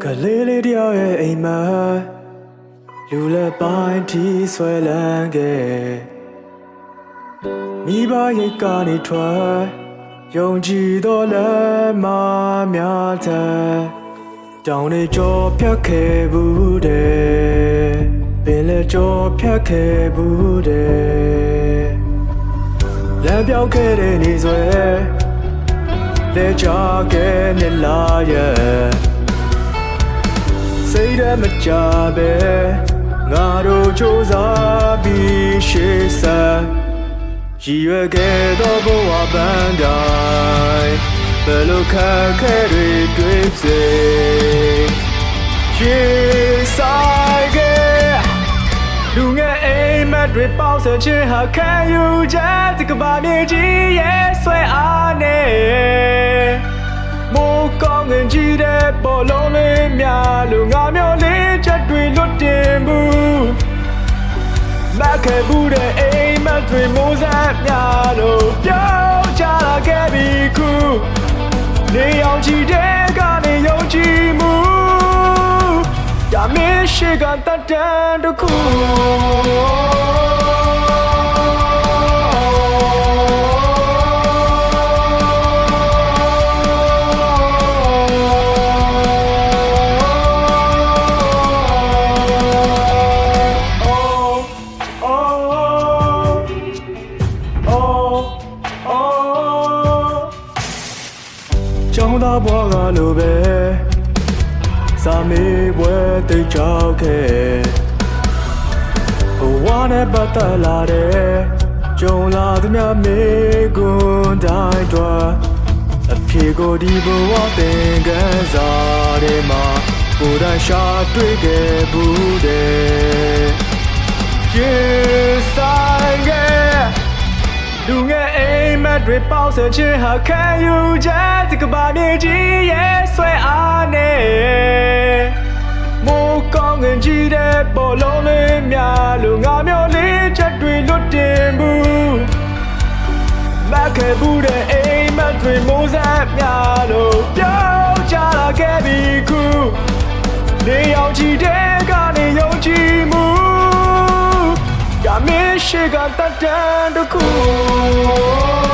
ကလေးလေးတယောက်ရဲ့အိမ်မှာလူလက်ပိုင်းထိဆွဲလန်းခဲ့မိဘရိတ်ကနေထွက်ယုံကြည်တော်လက်မများတဲ့တောင်းနေကြောဖြတ်ခဲ့ဘူးတဲ့ပင်လက်ကြောဖြတ်ခဲ့ဘူးတဲ့လက်ပြောက်ခဲ့တဲ့နေဆွဲလက်ချခဲ့နေလာရဲ့စိတ်ဓာတ်မကြပဲငါတို့ကြိုးစားပြီးရှေ့ဆက်ရည်ရွယ်ခဲ့သောဘဝပန်းတိုင်းဘယ်လိုခက်ခဲတွေတွေ့စေရှေ့ဆိုင်ခဲ့လူငယ်အိမ်မက်တွေပေါက်ဆက်ခြင်းဟာခံယူချက်ဒီကဘာမြေကြီးရဲ့ဆွဲအားနဲ့မိုးကောင်းငင်ကြီးတဲ့ပေါ်လုံးလေးများလို့ငါမျိုးလေးချက်တွေလွတ်တင်ဘူးမခဲ့ဘူးတဲ့အိမ်မက်တွေမိုးဆက်များလို့ပြောင်းချလာခဲ့ပြီခုနေအောင်ချီတဲ့ကနေယုံကြည်မှုဒါမရှိကတတ်တဲ့တခုကျောင်းသားဘွားကလိုပဲစာမေးပွဲတိတ်ကြောက်ခဲ့ဘဝနဲ့ပတ်သက်လာတဲ့ကြုံလာသမျှမေကွန်းတိုင်းတော့အဖြေကိုဒီဘဝသင်ခန်းစာထဲမှာကိုယ်တိုင်ရှာတွေ့ခဲ့ဘူးတဲ့ရေဆိုင်ခဲ့လူငယ်အိမ်မက်တွေပေါက်ဆက်ခြင်းဟာခံယူချက်ဒီကဘာမြေကြီးရဲ့ဆွဲအားနဲ့မိုးကောင်းငင်ကြီးတဲ့ပေါ်လုံးလေးများလို့ငါမျိုးလေးချက်တွေလွတ်တင်ဘူးမခဲ့ဘူးတဲ့အိမ်မက်တွေမိုးဆက်များလို့ပြောင်းချလာခဲ့ပြီခုနေအောင်ချီတဲ့ကနေယုံကြည်မှုဒါမရှိကတတ်တဲ့တခု